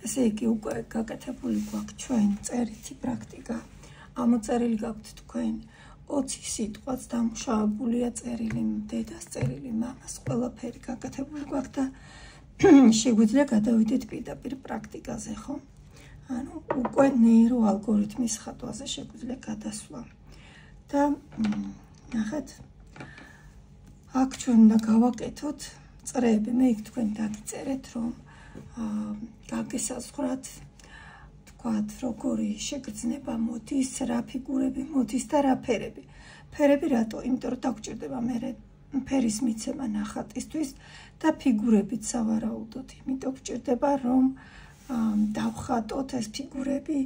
ესე იგი უკვე გაკეთებული გვაქვს ჩვენ წერითი პრაქტიკა. ამოწერილი გაქვთ თქვენ 20 სიტყვაც დამუშავებულია წერილი დედას, წერილი მამას, ყველაფერი გაკეთებული გვაქვს და შეგვიძლია გადავიდეთ პირდაპირ პრაქტიკაზე, ხო? ანუ უკვე ნეირო ალგორითმის ხატვაზე შეგვიძლია გადასვლა. და ნახეთ, აქ ჩვენ უნდა გავაკეთოთ წრეები. მე იქ თქვენ დაგიწერეთ, რომ გაგესაზღვრათ, თქვათ, როგორი შეგრძნება მოდის, რა ფიგურები მოდის და რა ფერები. ფერები რატო? იმიტომ რომ დაგჭირდება მე ფერის მიცემა ნახატისთვის და ფიგურებიც სავარაუდოდ. იმიტომ გჭირდება, რომ დავხატოთ ეს ფიგურები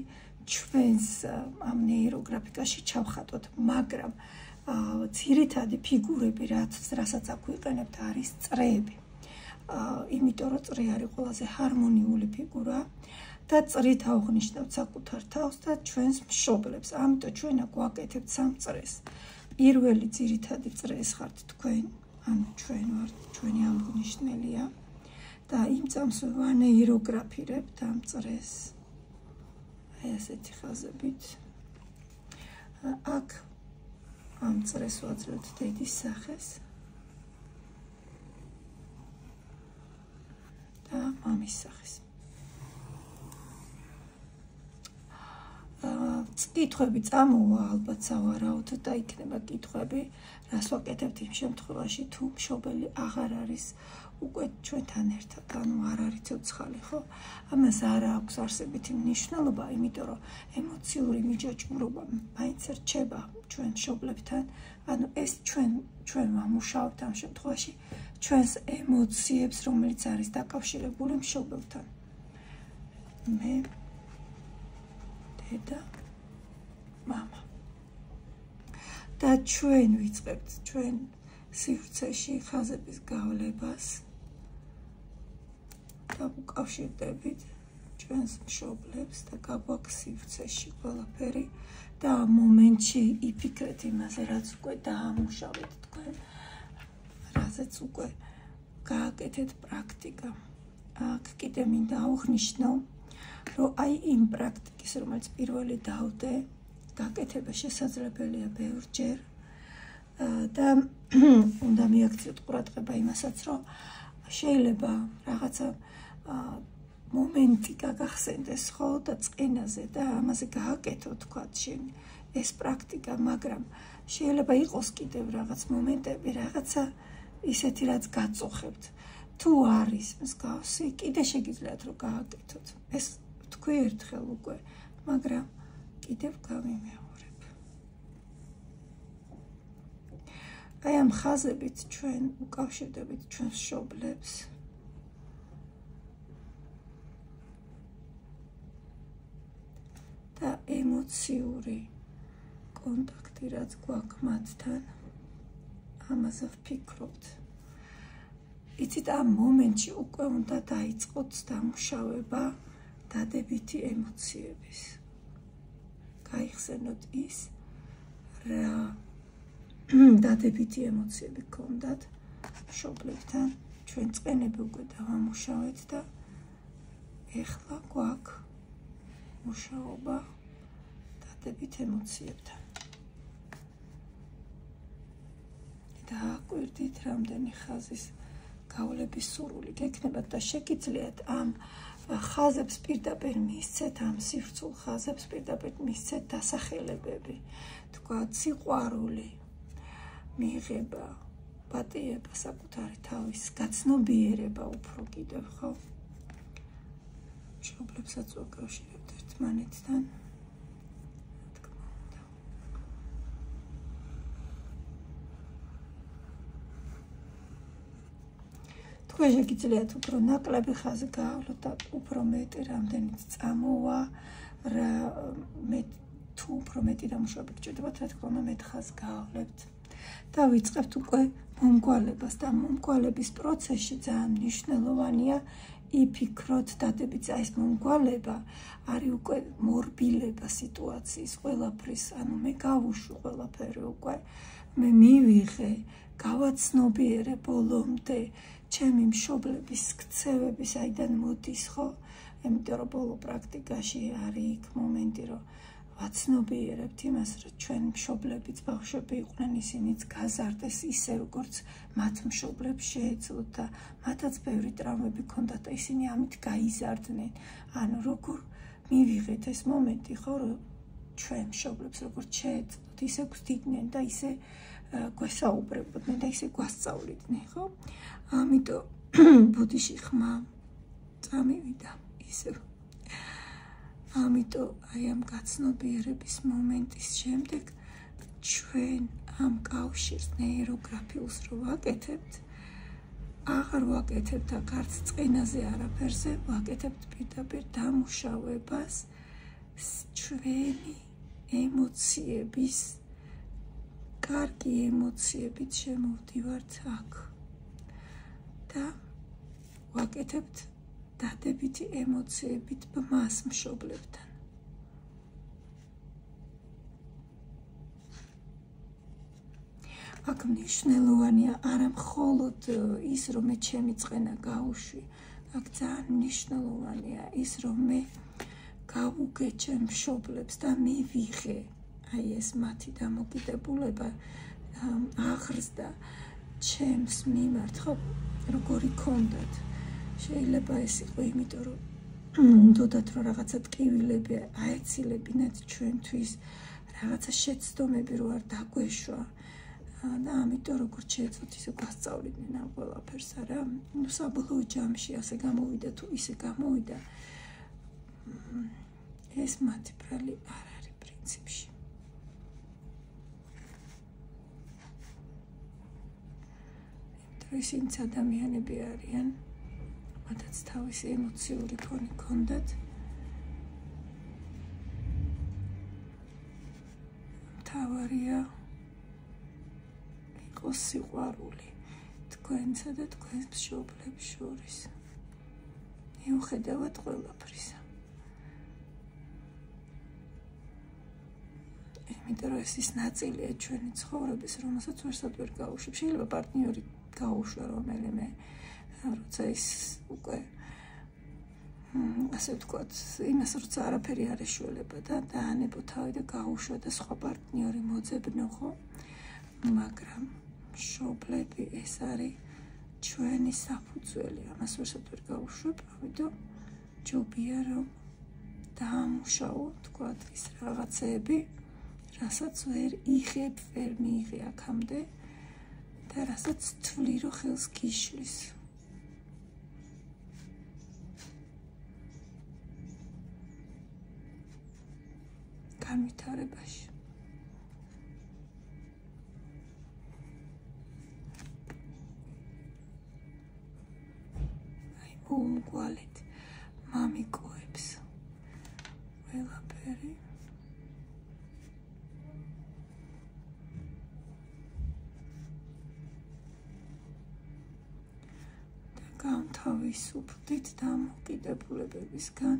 ჩვენს ამ ნეიროგრაფიკაში ჩავხატოთ, მაგრამ ძირითადი ფიგურები, რასაც აქ ვიყენებთ, არის წრეები. იმიტომ რომ წრე არის ყველაზე ჰარმონიული ფიგურა და წრით ავღნიშნავთ საკუთარ თავს და ჩვენს მშობლებს. ამიტომ ჩვენ აქ ვაკეთებთ 3 წრეს. პირველი ძირითადი წრეს ხართ თქვენ, ანუ ჩვენ ვართ, ჩვენი აღმნიშვნელია და იმ წამს ვანეიროგრაფირებთ ამ წრეს. აი ასეთი ხაზებით. აქ ამ წრეს ვაძლევთ დედის სახეს და მამის სახეს. კითხვები წამოვა ალბათ სავარაუდოდ და იქნება კითხვები, რას ვაკეთებთ იმ შემთხვევაში, თუ მშობელი აღარ არის უკვე ჩვენთან ერთად, ანუ არ არის ცოცხალი, ხო? ამას არ აქვს არსებითი მნიშვნელობა, იმიტომ რომ ემოციური მიჯაჭვურობა მაინც რჩება ჩვენ მშობლებთან, ანუ ეს ჩვენ ვამუშავებთ ამ შემთხვევაში ჩვენს ემოციებს, რომელიც არის დაკავშირებული მშობელთან. მე, დედა, მამა. და ჩვენ ვიწყებთ ჩვენ სივრცეში ხაზების გავლებას და უკავშირდებით ჩვენს მშობლებს და გაგვაქვს სივრცეში ყველაფერი და ამ მომენტში იფიქრეთ იმაზე, რაც უკვე დაამუშავეთ თქვენ, რაზეც უკვე გააკეთეთ პრაქტიკა. აქ კიდე მინდა აღვნიშნო, რომ აი იმ პრაქტიკის, რომელიც პირველი დავდე, გაკეთება შესაძლებელია ბევრჯერ და უნდა მიაქციოთ ყურადღება იმასაც, რომ შეიძლება რაღაცა მომენტი გაგახსენდეს, ხო, და წენაზე და ამაზე გააკეთო, თქვათ, შენ ეს პრაქტიკა, მაგრამ შეიძლება იყოს კიდევ რაღაც მომენტები, რაღაცა ისეთი, რაც გაწუხებთ. თუ არის მსგავსი, კიდე შეგიძლიათ რომ გააკეთოთ. ეს თქვი ერთხელ უკვე, მაგრამ კიდევ გავიმეორებ. აი ამ ხაზებით ჩვენ უკავშირდებით ჩვენს მშობლებს. და ემოციური კონტაქტი, რაც გვაქვს მათთან, ამაზე ვფიქრობთ. იცით, ამ მომენტში უკვე უნდა დაიწყოთ დამუშავება დადებითი ემოციების. გაიხსენოთ ის, რა დადებითი ემოციები გქონდათ მშობლებთან, ჩვენ წყენები უკვე დავამუშავეთ და ეხლა გვაქვს მუშაობა დადებით ემოციებთან. და აკვირდით რამდენი ხაზის გავლების სურვილი გექნებათ და შეგიძლიათ ამ ხაზებს პირდაპირ მისცეთ, ამ სივრცულ ხაზებს პირდაპირ მისცეთ დასახელებები, თქვათ, სიყვარული, მიღება, პატიება საკუთარი თავის, გაცნობიერება უფრო კიდევ, ხო? მშობლებსაც ვაკავშირებთ ერთმანეთთან. თქვენ შეგიძლიათ უფრო ნაკლები ხაზი გაავლოთ და უფრო მეტი რამდენიც წამოვა, თუ უფრო მეტი დამუშავება გჭირდებათ, რა თქმა უნდა, მეტ ხაზს გაავლებთ. და ვიწყებთ უკვე მომგვალებას და მომგვალების პროცესში ძალიან მნიშვნელოვანია იფიქროთ დადებით, ეს მომგვალება არის უკვე მორბილება სიტუაციის ყველაფრის, ანუ მე გავუშვი ყველაფერი უკვე, მე მივიღე, გავაცნობიერე ბოლომდე, ჩემი მშობლების ქცევები საიდან მოდის, ხო? იმიტომ რომ ბოლო პრაქტიკაში არის იქ მომენტი, რომ ვაცნობიერებთ იმას, რომ ჩვენ მშობლებიც ბავშვები იყვნენ, ისინიც გაზარდეს ისე, როგორც მათ მშობლებს შეეძლოთ და მათაც ბევრი ტრავმები ჰქონდათ და ისინი ამით გაიზარდნენ. ანუ როგორ მივიღეთ ეს მომენტი, ხო, რომ ჩვენ მშობლებს როგორც შეეძლოთ, ისე გვდიდნენ და ისე გვესაუბრებოდნენ და ისე გვასწავლიდნენ, ხო? ამიტომ ბუდიში ხმა წამივიდა ისევ. ამიტომ აი ამ გაცნობიერების მომენტის შემდეგ ჩვენ ამ კავშირს ნეიროგრაფიულს რო ვაკეთებთ, აღარ ვაკეთებთ აქ არც წყინაზე არაფერზე, ვაკეთებთ პირდაპირ დამუშავებას ჩვენი ემოციების, კარგი ემოციებით შემოვდივართ აქ და ვაკეთებთ დადებითი ემოციებით ბმას მშობლებთან. აქ მნიშვნელოვანია არა მხოლოდ ის, რომ მე ჩემი წყენა გავუშვი, აქ ძალიან მნიშვნელოვანია ის, რომ მე გავუგე ჩემ მშობლებს და მივიღე აი ეს მათი დამოკიდებულება აღრსდა ჩემს მიმართ, ხო, როგორი ქონდათ. შეიძლება ეს იყო იმიტომ, რომ უნდათ რომ რაღაცა ტკივილები აეცილებინათ ჩვენთვის, რაღაცა შეცდომები რო არ დაგვეშვა და ამიტომ როგორც შეეძლოთ ისე გვასწავლიდნენ ამ ყველაფერს, არა? ნუ საბოლოო ჯამში ასე გამოვიდა თუ ისე გამოვიდა. ეს მათი ბრალი არ არის პრინციპში. ისინიც ადამიანები არიან, მათაც თავისი ემოციური ფონი ჰქონდათ. მთავარია იყოს სიყვარული თქვენსა და თქვენს მშობლებს შორის. მიუხედავად ყველაფრისა. იმიტომ რომ ეს ის ნაწილია ჩვენი ცხოვრების, რომელსაც ვერსად ვერ გავუშვებ. შეიძლება პარტნიორი გაუშვა რომელიმე, როცა ის უკვე ასე ვთქვათ, იმას როცა არაფერი არ ეშველება და დაანებო თავი და გაუშვა და სხვა პარტნიორი მოძებნო, ხო? მაგრამ მშობლები ეს არის ჩვენი საფუძველი, ამას ვერსად ვერ გავუშვებ, ამიტომ ჯობია რომ დაამუშავო, ვთქვათ, ის რაღაცეები, რასაც ვერ იღებ, ვერ მიიღე აქამდე და რასაც თვლი, რომ ხელს გიშლის. განვითარებაში. აი, მოუმგვალეთ მამიკოებს. ყველაფერი. და განთავისუფლდით დამოკიდებულებებისგან.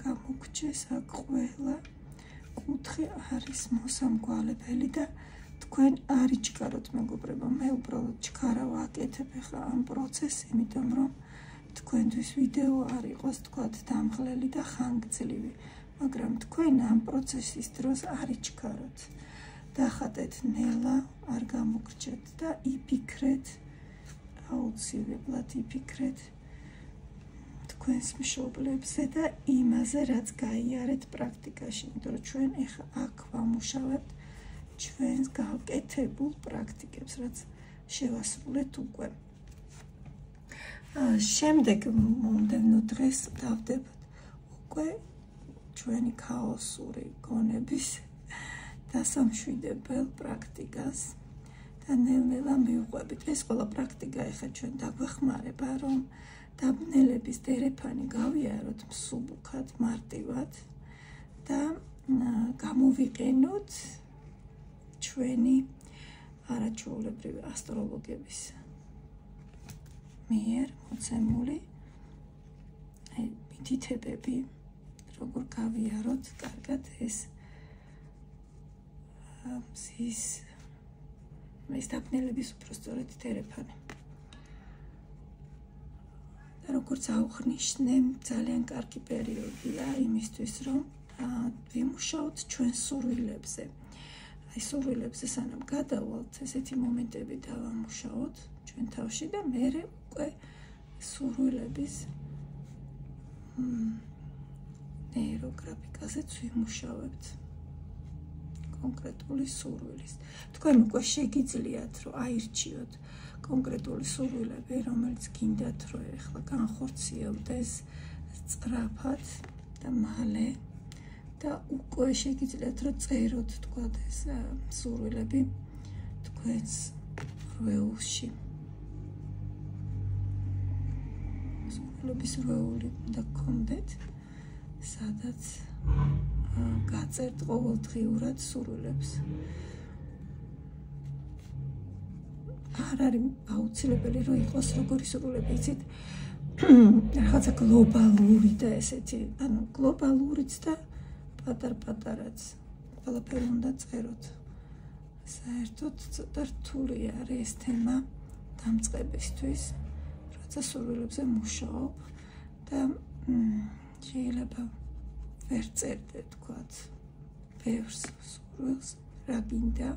გამოგჩეს აქ ყველა კუთხე არის მოსამგვალებელი და თქვენ არ იჩქაროთ მეგობრებო, მე უბრალოდ ჩქარა ვაკეთებ ახლა ამ პროცესს, იმიტომ რომ თქვენთვის ვიდეო არ იყოს თქვათ დამღლელი და ხანგრძლივი, მაგრამ თქვენ ამ პროცესის დროს არ იჩქაროთ. დახატეთ ნელა, არ გამოგრჩეთ და იფიქრეთ, აუცილებლად იფიქრეთ თქვენს მშობლებზე და იმაზე, რაც გაიარეთ პრაქტიკაში, იმიტომ რომ ჩვენ ახლა აქ ვამუშავებთ ჩვენს გაკეთებულ პრაქტიკებს, რაც შევასრულეთ უკვე. შემდეგ მომდევნო დღეს დავდებოთ უკვე ჩვენი ქაოსური გონების დასამშვიდებელ პრაქტიკას და ნელ-ნელა მივყვებით. ეს ყველა პრაქტიკა ახლა ჩვენ დაგვეხმარება, რომ დაბნელების დერეფანი გავიაროთ მსუბუქად, მარტივად და გამოვიყენოთ ჩვენი არაჩვეულებრივი ასტროლოგების მიერ მოცემული მითითებები, როგორ გავიაროთ კარგად ეს მზის დაბნელების უпроსწორედ თერეფანი. და როგორც აუხნიშნე, ძალიან კარგი პერიოდია იმისთვის, რომ ვიმუშაოთ ჩვენ სურვილებზე. აი სურვილებზე სანამ გადავალთ, ესეთი მომენტები დავამუშაოთ ჩვენ თავში და მერე უკვე სურვილების ნეიროგრაფიკაზეც ვიმუშავებთ. კონკრეტული სურვილის. თქვენ უკვე შეგიძლიათ, რომ აირჩიოთ კონკრეტული სურვილები, რომელიც გინდათ, რომ ეხლა განხორციელდეს სწრაფად და მალე და უკვე შეგიძლიათ, რომ წეროთ თქვა ეს სურვილები თქვენს რვეულში. სურვილების რვეული უნდა გქონდეთ, სადაც გაწერთ ყოველდღიურად სურვილებს. არ არის აუცილებელი, რომ იყოს როგორი სურვილები, იცით? რაღაცა გლობალური და ესეთი, ანუ გლობალურიც და პატარ-პატარაც. ყველაფერი უნდა წეროთ. საერთოდ ცოტა რთული არის ეს თემა დამწყებისთვის, როცა სურვილებზე მუშაობ და შეიძლება ვერ წერდე, თქვათ, ბევრს სურვილს, რა გინდა.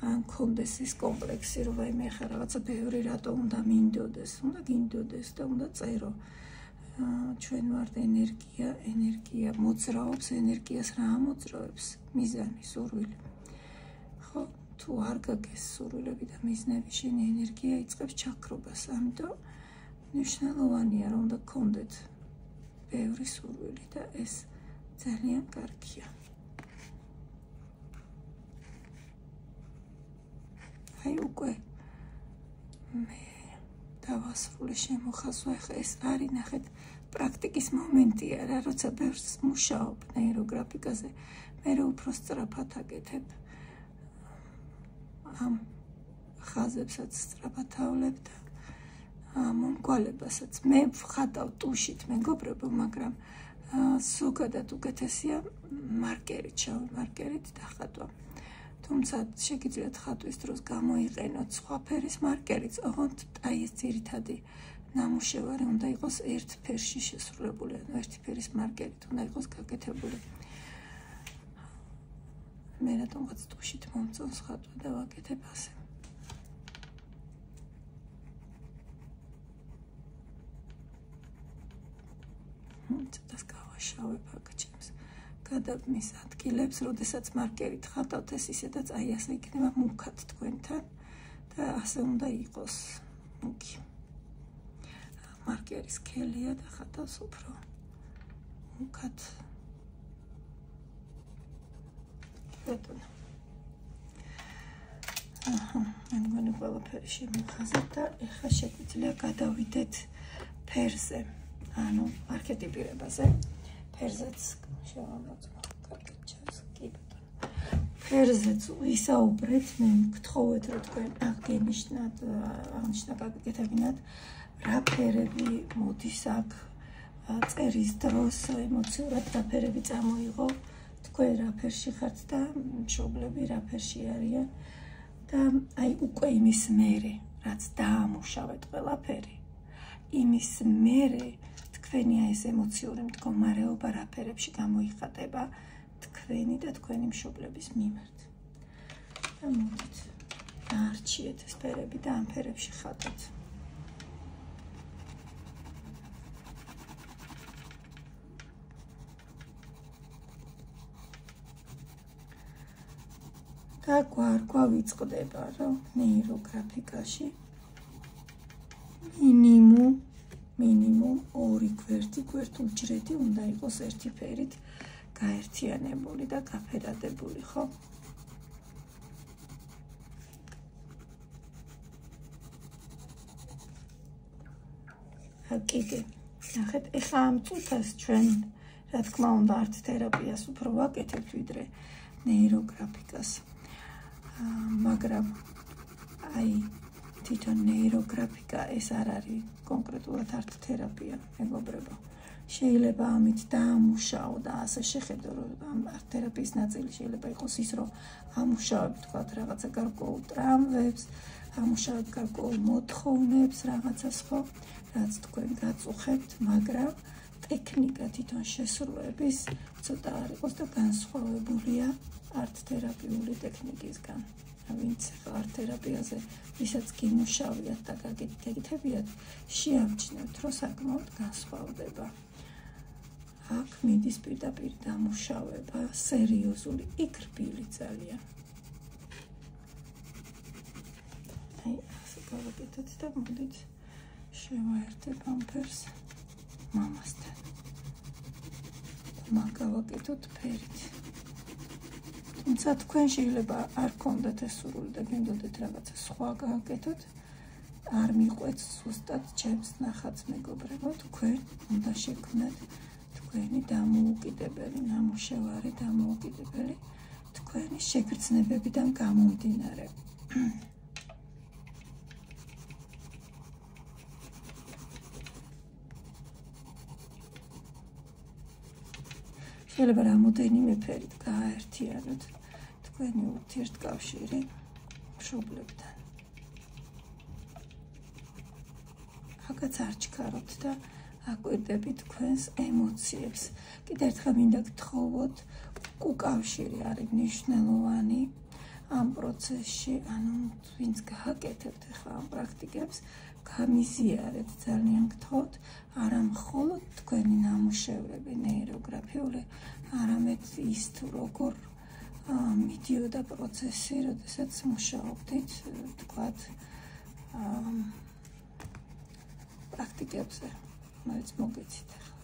ან კონდეს ის კომპლექსი, რომ მე ხარ რაღაცა ბევრი რატო უნდა მინდოდეს, უნდა გინდოდეს და უნდა წერო. ჩვენ ვართ ენერგია მოძრაობს, ენერგიას რა მოძრაობს? მიზანი, სურვილი. ხო, თუ არ გაგეს სურვილები და მიზნები, შენი ენერგია იწყებს ჩაქრობას, ამიტომ მნიშვნელოვანია, რომ უნდა გქონდეთ ბევრი სურვილი და ეს ძალიან კარგია. აი უკვე მე დავასრულე შემოხაზვა, ახლა ეს არის ნახეთ პრაქტიკის მომენტია რა, როცა ბევრს მუშაობ ნეიროგრაფიკაზე, მე უფრო სწრაფად აკეთებ ამ ხაზებსაც სწრაფად ავლებ და მომკვალებასაც მე ვხატავ ტუშით, მეგობრებო, მაგრამ ზოგადად უკეთესია მარკერით, შავი მარკერით დახატვა. თუმცა შეგიძლიათ ხატვის დროს გამოიყენოთ სხვა ფერის მარკერიც, ოღონდ აი ეს ძირითადი ნამუშევარი უნდა იყოს ერთ ფერში შესრულებული, ანუ ერთი ფერის მარკერით უნდა იყოს გაკეთებული. მე რატომღაც ტუშით მომწონს ხატვა და ვაკეთებ ასე. ცოტას გავაშავებ აქ ჩემს გადაბმის ადგილებს, როდესაც მარკერით ხატავთ, ეს ისედაც აი ასე იქნება მუქად თქვენთან და ასე უნდა იყოს მუქი. მარკერის ქელია და ხატავს უფრო მუქად. ბატონო. მე მგონი ყველაფერი შემოხაზეთ და ეხლა შეგვიძლია გადავიდეთ ფერზე. ანუ არქეტიპირებაზე. ფერზეც შევამოწმო კარგად ჩანს, კი ბატონო. ფერზეც ვისაუბრეთ, მე გთხოვეთ, რომ თქვენ აღნიშნათ გაგეკეთებინათ რა ფერები მოდის აქ წერის დროს, ემოციურად რა ფერები წამოიღო, თქვენ რა ფერში ხართ და მშობლები რა ფერში არიან და აი უკვე იმის მერე, რაც დაამუშავეთ ყველაფერი, იმის მერე თქვენი ეს ემოციური მდგომარეობა რა ფერებში გამოიხატება თქვენი და თქვენი მშობლების მიმართ. და მოდით, დაარჩიეთ ეს ფერები და ამ ფერებში ხატოთ. და გვარგვავიწყდება, რომ ნეიროგრაფიკაში მინიმუმ 2 გვერდ-უჯრედი უნდა იყოს ერთი ფერით გაერთიანებული და გაფერადებული, ხო? კიდე, ნახეთ, ეხლა ამ წუთას ჩვენ, რა თქმა უნდა, არტ თერაპიას უფრო ვაკეთებთ, ვიდრე ნეიროგრაფიკას. მაგრამ აი თვითონ ნეიროგრაფიკა ეს არ არის კონკრეტულად არტ თერაპია, მეგობრებო. შეიძლება ამით დაამუშაო და ასე შეხედო, რომ ამ არტ თერაპიის ნაწილი შეიძლება იყოს ის, რომ ამუშავებ თქვათ რაღაცა გარკვეულ ტრამვებს, ამუშავებ გარკვეულ მოთხოვნებს, რაღაცა სხვა, რაც თქვენ გაწუხებთ, მაგრამ ტექნიკა თვითონ შესრულების ცოტა არ იყოს და განსხვავებულია არტ თერაპიული ტექნიკისგან. ვინც არტ თერაპიაზე ვისაც გიმუშავიათ და გაგიკეთებიათ, შეამჩნევთ, რომ საკმაოდ განსხვავდება. აქ მიდის პირდაპირ დამუშავება, სერიოზული, იქრბილი ძალიან. აი, ასე გავაკეთოთ და მოდით შევაერთებ ამ ფერს მამასთან. მაგავაკეთოთ ფერით. თუმცა თქვენ შეიძლება არ გქონდეთ ეს სურვილი და გინდოდეთ რაღაცა სხვა გააკეთოთ, არ მიყვეთ ზუსტად ჩემს ნახატს, მეგობრებო, თქვენ უნდა შექმნათ თქვენი დამოუკიდებელი ნამუშევარი, დამოუკიდებელი თქვენი შეგრძნებებიდან გამომდინარე. შეიძლება რამოდენიმე ფერით გააერთიანოთ თქვენი ურთიერთკავშირი მშობლებთან. აქაც არ ჩქარობთ და აკვირდებით თქვენს ემოციებს. კიდევ ერთხელ მინდა გთხოვოთ, უკავშირი არის მნიშვნელოვანი ამ პროცესში, ანუ ვინც გააკეთებთ ახლა ამ პრაქტიკებს, გამიზიარეთ, ძალიან გთხოვთ, არა მხოლოდ თქვენი ნამუშევრები ნეიროგრაფიული, არამედ ის თუ როგორ მიდიოდა პროცესი, როდესაც მუშაობდით, თქვათ, პრაქტიკებზე. მაინც მოგეცით ახლა.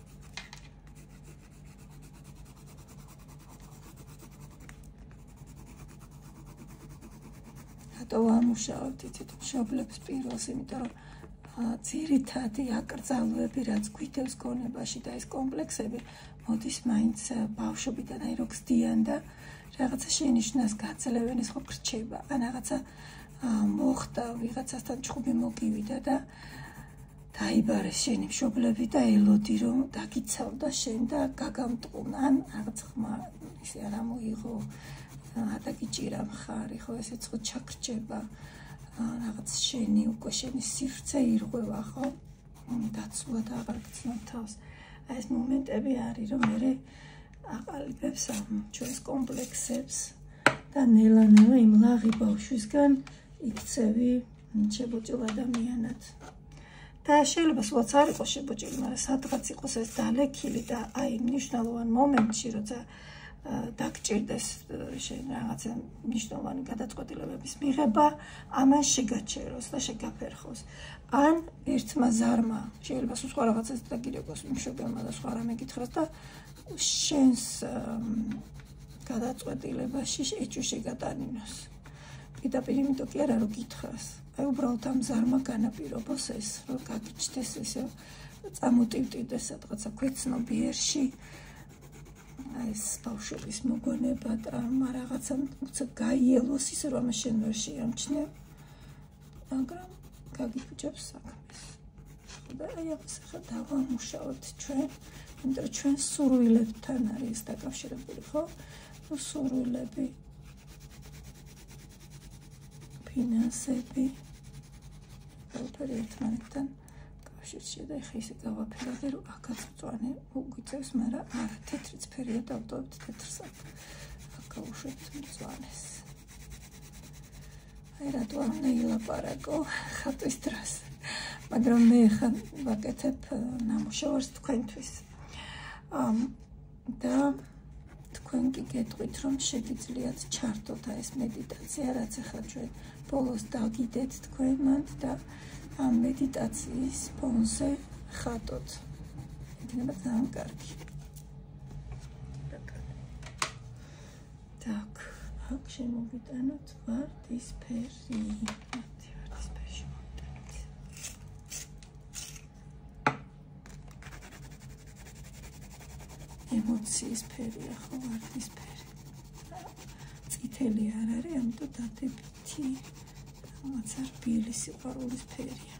რატო ვამუშავებთ იცით მშობლებს პირას, იმიტომ რომ ძირითადი აკრძალვები, რაც გვიდევს გონებაში და ეს კომპლექსები მოდის მაინც ბავშვობიდან, აი რო გზდიან და რაღაცა შენიშვნას გაძლევენ, ეს ხო გრჩება, ან რაღაცა მოხდა, ვიღაცასთან ჭუბი მოგივიდა და დაიბარეს შენი მშობლები და ელოდი რომ დაგიცავდა შენ და გაგამტყუნა, ან რაღაც ხმა ისე არ მოიღო, დაგიჭირა მხარი, ხო ესეც ხო ჩაგრჩება, რაღაც შენი უკვე შენი სივრცე ირღვევა, ხო? დაცულად აღარ გწნობ თავს. აი ეს მომენტები არის, რომ მე აყალიბებს ამ ჩვენს კომპლექსებს და ნელა-ნელა იმ ლაღი ბავშვისგან იქცევი შებოჭილ ადამიანად. და შეიძლება სულაც არ იყოს შებოჭილი, მაგრამ სადღაც იყოს ეს დალექილი და აი მნიშვნელოვან მომენტში, როცა დაგჭირდეს შენ რაღაცა მნიშვნელოვანი გადაწყვეტილებების მიღება, ამან შეგაჩეროს და შეგაფერხოს. ან ერთმა ზარმა შეიძლება სხვა რაღაცას დაგირეკოს მშობელმა და სხვა რამე გითხრას და შენს გადაწყვეტილებაში ეჭვი შეგატანინოს. პირდაპირ იმიტომ კი არა რომ გითხრას. აი უბრალოდ ამ ზარმა განაპირობოს ეს, რომ გაგიჩნდეს ესე, წამოტივტივდეს სადღაცა ქვეცნობიერში. ეს ბავშვობის მოგონება და რაღაცა გაიელოს ისე რომ შენ ვერ შეამჩნევ, მაგრამ გაგიფუჭებს საქმეს. და აი ამას ახლა დავამუშავოთ ჩვენ, იმიტომ რომ ჩვენ სურვილებთან არის დაკავშირებული, ხო? სურვილები, ფინანსები, ყველაფერი ერთმანეთთან კავშირში და ეხლა ისე გავაფერადე, რომ აქაც მწვანე უგვიწევს, მაგრამ არა, თეთრი წფერია დავტოვებთ თეთრს აქ. აქ გავუშვებთ მწვანეს. აი რატო არ უნდა ილაპარაკო ხატვის დროს. მაგრამ მე ხან ვაკეთებ ნამუშევარს თქვენთვის. და თქვენ კი გეტყვით, რომ შეგიძლიათ ჩართოთ ეს მედიტაცია, რაც ახლა ჩვენ ბოლოს დაგიდეთ თქვენმანთ და ამ მედიტაციის ფონზე ხატოთ. იქნება ძალიან კარგი. так, აქ შემოვიტანოთ ვარდისფერი. ვარდისფერი შემოვიტანოთ. ემოციის ფერია ხო ვარდისფერი. წითელი არ არის, ამიტომ დადებითი რაღაცა რბილი სიყვარულის ფერია.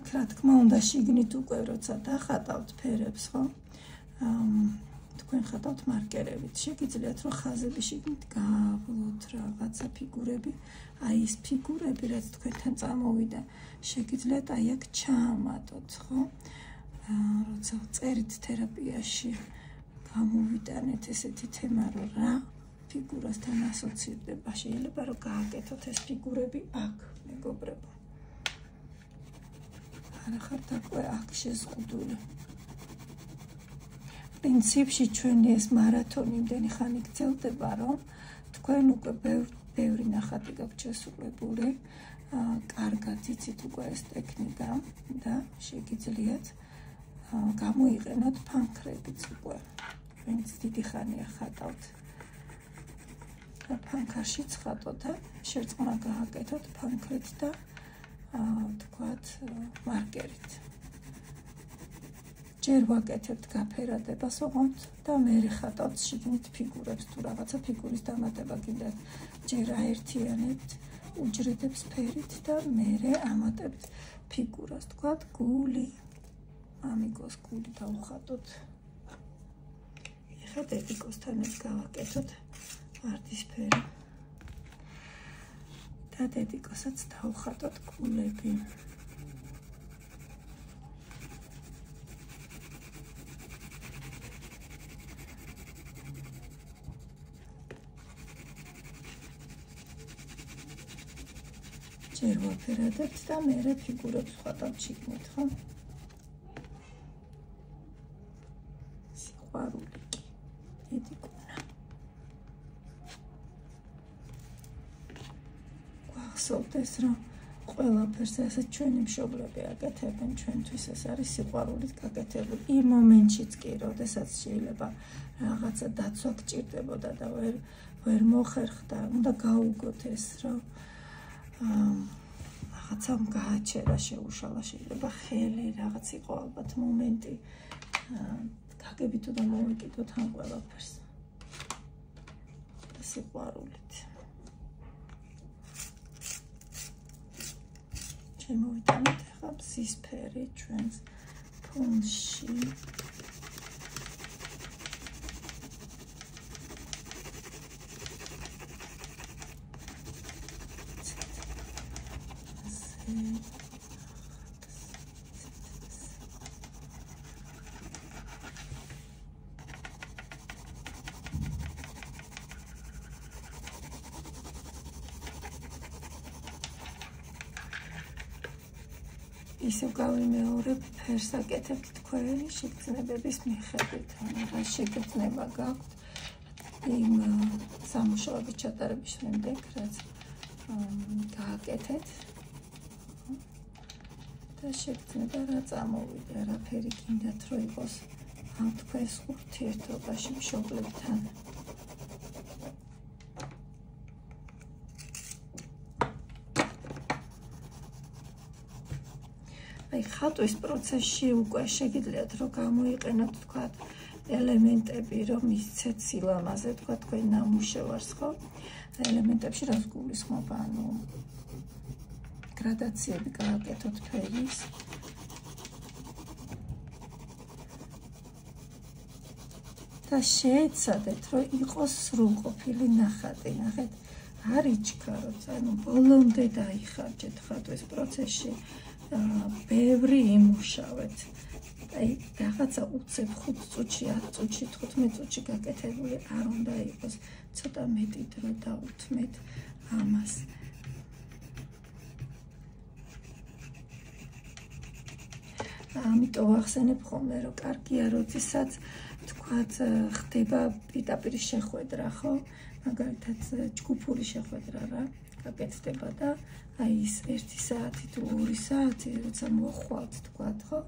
რა თქმა უნდა, შიგნით უკვე როცა დახატავთ ფერებს, ხო? თქვენ ხატავთ მარკერებით. შეგიძლიათ რომ ხაზები შიგნით გაავლოთ რაღაცა ფიგურები, აი ეს ფიგურები, რაც თქვენთან წამოვიდა, შეგიძლიათ აი აქ ჩაამატოთ, ხო? როცა წერით თერაპიაში გამოვიტანეთ ესეთი თემა, რომ რა ფიგურასთან ასოცირდება, შეიძლება რომ გააკეთოთ ეს ფიგურები აქ, მეგობრებო. არა ხართ აკვე აქ შეზღუდული. პრინციპში ჩვენი ეს მარათონი იმდენი ხანი გრძელდება, რომ თქვენ უკვე ბევრი ნახატი გაქვთ შესრულებული, კარგად იცით უკვე ეს ტექნიკა და შეგიძლიათ გამოიყენოთ ფანქრებიც უკვე. ვინც დიდი ხანია ხატავთ. ფანქარშიც ხატოთ და შერწყმა გააკეთოთ ფანქრით და თქვათ მარკერით. ჯერ ვაკეთებთ გაფერადებას ოღონდ და მერე ხატავთ შიგნით ფიგურებს თუ რაღაცა ფიგურის დამატება გინდათ, ჯერ აერთიანებთ უჯრედებს ფერით და მერე ამატებთ ფიგურას, თქვათ გული. ამიგოს გული დავხატოთ. ეხლა დედიკოსთან ეს გავაკეთოთ ვარდისფერი. და დედიკოსაც დავხატოთ გულები. ჯერ ვაფერადებთ და მერე ფიგურებს ვხატავთ შიგნით, ხო? სიყვარული კი, დედიკონა. გახსოვდეს, რომ ყველაფერს ესეც ჩვენი მშობლები აკეთებენ, ჩვენთვის ეს არის სიყვარულით გაკეთებული. იმ მომენტშიც კი, როდესაც შეიძლება რაღაცა დაცვა გჭირდებოდა და ვერ მოხერხდა, უნდა გაუგოთ ეს, რომ რაღაცამ გააჩერა, შეუშალა, შეიძლება ხელი რაღაც იყო ალბათ მომენტი. გაგებით უნდა მოვეკიდოთ ამ ყველაფერს. სიყვარულით. შემოვიტანოთ ახლა მზისფერი ჩვენს ფონში. ისევ გავიმეორებ, ფერს აკეთებთ თქვენი შეგრძნებების მიხედვით. რა შეგრძნება გაქვთ იმ სამუშაოების ჩატარების შემდეგ, რაც გააკეთეთ. და შეგრძნება რა წამოვიდა, რა ფერი გინდათ რომ იყოს ამ თქვენს ურთიერთობაში მშობლებთან. აი ხატვის პროცესში უკვე შეგიძლიათ რომ გამოიყენოთ თქვათ ელემენტები, რომ მისცეთ სილამაზე, თქვათ თქვენ ნამუშევარს, ხო? ელემენტებში რაც გულისხმობა, ანუ გრადაციები გააკეთოთ ფერის. და შეეცადეთ, რომ იყოს სრულყოფილი ნახატი. ნახეთ, არ იჩქაროთ, ანუ ბოლომდე დაიხარჯეთ ხატვის პროცესში. ბევრი იმუშავეთ. აი, რაღაცა უცებ 5 წუთში, 10 წუთში, 15 წუთში გაკეთებული არ უნდა იყოს. ცოტა მეტი დრო დაუთმეთ ამას. ამიტომ ვახსენებ ხოლმე, რომ კარგია, როდესაც თქვათ ხდება პირდაპირ შეხვედრა, ხო? მაგალითად, ჯგუფური შეხვედრა რა გაკეთდება და აი ის 1 საათი თუ 2 საათი, როცა მოხვალთ, თქვათ, ხო?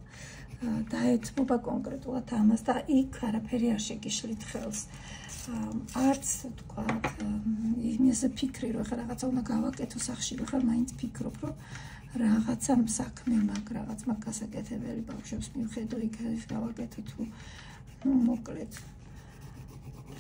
დაეთმობა კონკრეტულად ამას და იქ არაფერი არ შეგიშლით ხელს. არც, თქვათ, იმაზე ფიქრი, რომ ხა რაღაცა უნდა გავაკეთო სახში, ხა მაინც ფიქრობ, რომ რაღაცა საქმე მაქვს, რაღაც მაქვს გასაკეთებელი ბავშვებს მივხედავ იქ გავაკეთე თუ მოკლედ.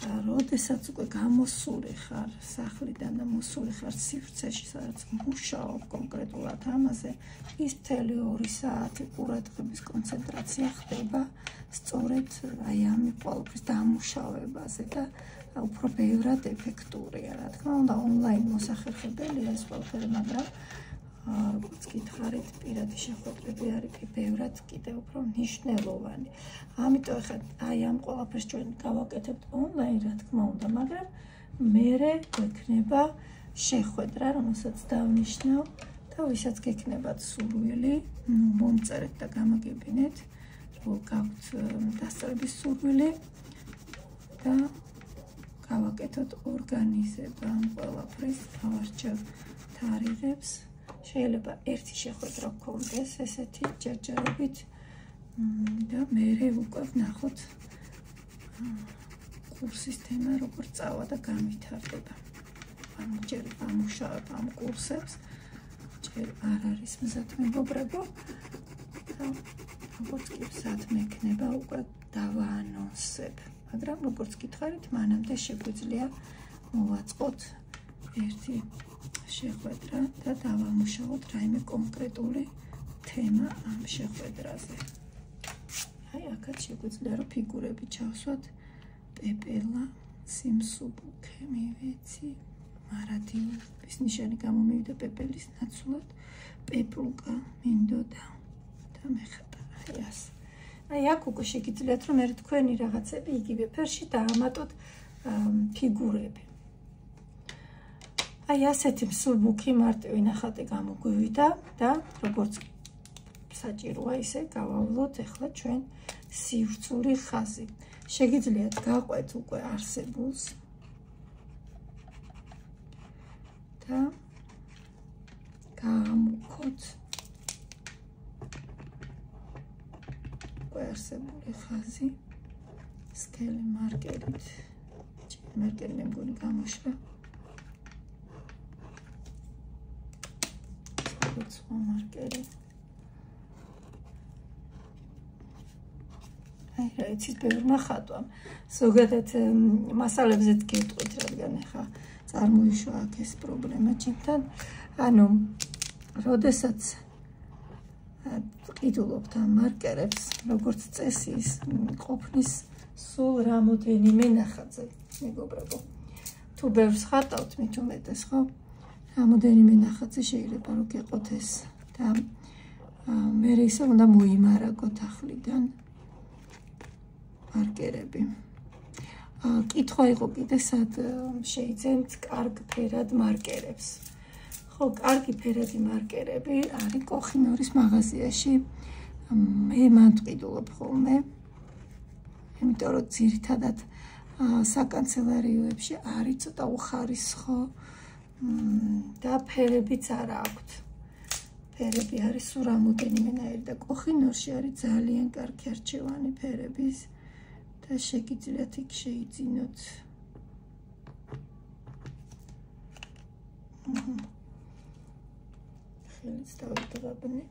როდესაც უკვე გამოსული ხარ სახლიდან და მოსული ხარ სივრცეში, სადაც მუშაობ კონკრეტულად ამაზე, ის მთელი 2 საათი ყურადღების კონცენტრაცია ხდება სწორედ აი ამ ყოველთვის დამუშავებაზე და უფრო ბევრად ეფექტურია, რა თქმა უნდა, ონლაინ მოსახერხებელია ეს ყველაფერი, მაგრამ როგორც გითხარით, პირადი შეხვედრები არის ბევრად კიდევ უფრო მნიშვნელოვანი. ამიტომ ახლა აი ამ ყველაფერს ჩვენ გავაკეთებთ ონლაინ, რა თქმა უნდა, მაგრამ მერე გვექნება შეხვედრა, რომელსაც დავნიშნავ და ვისაც გექნებათ სურვილი, მომწერეთ და გამაგებინეთ, რომ გაქვთ დასწრების სურვილი და გავაკეთოთ ორგანიზება ამ ყველაფრის, გავარჩევ თარიღებს. შეიძლება ერთი შეხვედრა გქონდეს ესეთი ჯერჯერობით და მერე უკვე ვნახოთ კურსის თემა როგორ წავა და განვითარდება. ჯერ ამუშავებ ამ კურსებს, ჯერ არ არის მზად მეგობრებო და როგორც კი მზად მექნება უკვე დავაანონსებ. მაგრამ როგორც გითხარით, მანამდე შეგვიძლია მოვაწყოთ ერთი შეხვედრა და დავამუშავოთ რაიმე კონკრეტული თემა ამ შეხვედრაზე. აი, აქაც შეგვიძლია რომ ფიგურები ჩავსვათ. პეპელა, სიმსუბუქე, მივეცი, მარადილის ნიშანი გამომივიდა პეპელის ნაცვლად, პეპლუკა მინდოდა და მეხატა. აი ასე. აი, აქ უკვე შეგიძლიათ რომ ერთ თქვენი რაღაცები იგივე ფერში დაამატოთ ფიგურები. აი ასეთი მსუბუქი მარტივი ნახატი გამოგვივიდა და როგორც საჭიროა ისე გავავლოთ ახლა ჩვენ სივრცული ხაზი. შეგიძლიათ გაყვეთ უკვე არსებულს და გამოვხოთ უკვე არსებული ხაზი სკელი მარკერით. მარკერი მე მგონი გამოშვა. სხვა მარკერი. აი რა იცით ბევრ ნახატვამ. ზოგადად მასალებზეც გეტყვით, რადგან ახლა წარმოიშვა აქ ეს პრობლემა ჩემთან. ანუ, როდესაც ყიდულობთ ამ მარკერებს, როგორც წესი ის ყოფნის სულ რამოდენიმე ნახატზე, მეგობრებო. თუ ბევრს ხატავთ, მით უმეტეს, ხო? რამოდენიმე ნახატზე შეიძლება რომ გეყოთ ეს და მე ისე უნდა მოიმარაგოთ ახლიდან მარკერები. კითხვა იყო კიდე სად შეიძენთ კარგ ფერად მარკერებს. ხო, კარგი ფერადი მარკერები არის კოხინორის მაღაზიაში. მე მან ვყიდულობ ხოლმე. იმიტომ რომ ძირითადად საკანცელერიოებში არის ცოტა უხარისხო და ფერებიც არ აქვთ. ფერები არის სულ რამოდენიმენაირი და კოხინორში არის ძალიან კარგი არჩევანი ფერების და შეგიძლიათ იქ შეიძინოთ. ხელით დავიდრაბნე.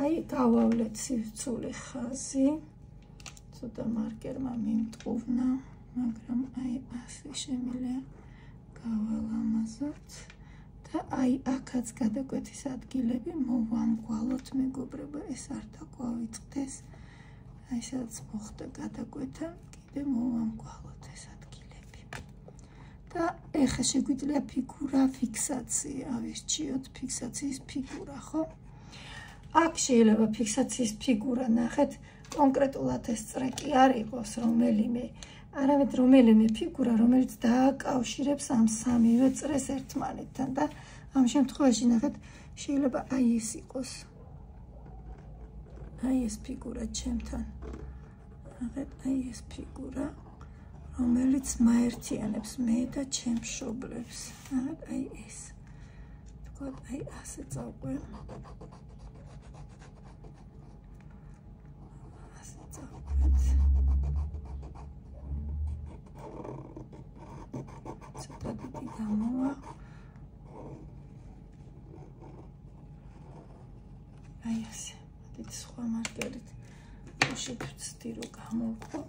აი, გავავლეთ სივრცული ხაზი. ცოტა მარკერმა მიმტყუნა, მაგრამ აი ასე შემიძლია გავალამაზოთ და აი აქაც გადაკვეთის ადგილები მოვამგვალოთ, მეგობრებო, ეს არ დაგვავიწყდეს. აი სადაც მოხდა გადაკვეთა, კიდე მოვამგვალოთ ეს ადგილები. და ეხლა შეგვიძლია ფიგურა ფიქსაცია, ავირჩიოთ ფიქსაციის ფიგურა, ხო? აქ შეიძლება ფიქსაციის ფიგურა ნახეთ, კონკრეტულად ეს წრეკი არ იყოს რომელიმე, არამედ რომელიმე ფიგურა, რომელიც დააკავშირებს ამ სამივე წრეს ერთმანეთთან და ამ შემთხვევაში ნახეთ, შეიძლება აი ეს იყოს. აი ეს ფიგურა ჩემთან. ნახეთ, აი ეს ფიგურა, რომელიც მაერთიანებს მე და ჩემ მშობლებს. ნახეთ, აი ეს. თქვა, აი ასე წავყვე. ცოტა დიდი გამო აი ასე მოდით სხვა მარკერით შევცდი რომ გამოვყო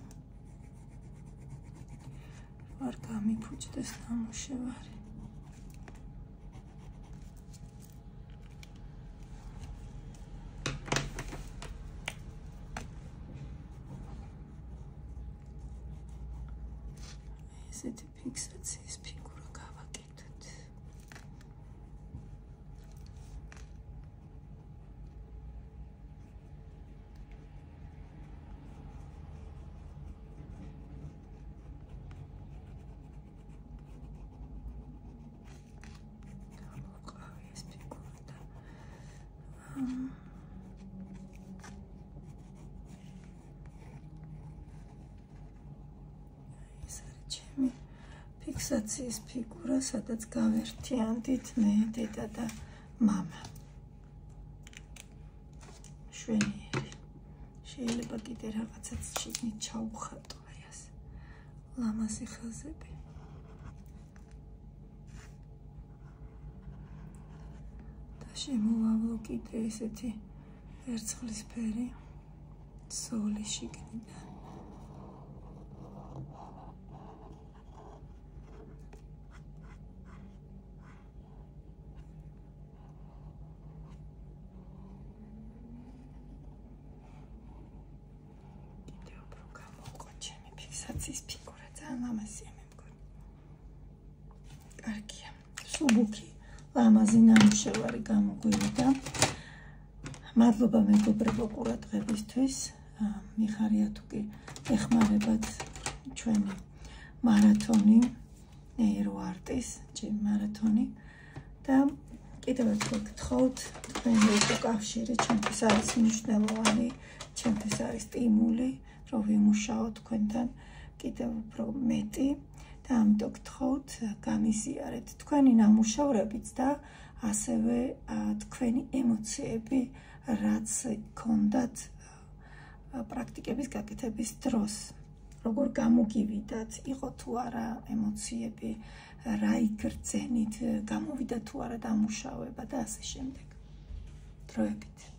არ გამიფუჭდეს ნამუშევარი ესეთი ფიქსაციის ფიგურა გავაკეთოთ. გამოვყავი ეს ფიგურა და ფიქსაციის ფიგურა, სადაც გავერთიანდით მე, დედა და მამა. შვენიერი. შეიძლება კიდე რაღაცაც შიგნით ჩაუხატო, აი ასე. ლამაზი ხაზები. და შემოვავლო კიდე ესეთი ვერცხლისფერი სოლი შიგნიდან. ფიქსაციის ფიგურა ძალიან ლამაზია მე მგონი. კარგია. სუბუქი ლამაზი ნამუშევარი გამოგვივიდა. მადლობა მეგობრებო ყურადღებისთვის. მიხარია თუ კი ეხმარებათ ჩვენი მარათონი, ნეირო არტის მარათონი და კიდევ ერთხელ გთხოვთ თქვენი უკავშირი ჩემთვის არის მნიშვნელოვანი, ჩემთვის არის სტიმული რომ ვიმუშაოთ თქვენთან კიდევ უფრო მეტი და ამიტომ გთხოვთ გამიზიარეთ თქვენი ნამუშევრებიც და ასევე თქვენი ემოციები რაც გქონდათ პრაქტიკების გაკეთების დროს როგორ გამოგივიდათ იყო თუ არა ემოციები რა იგრძენით გამოვიდა თუ არა დამუშავება და ასე შემდეგ დროებით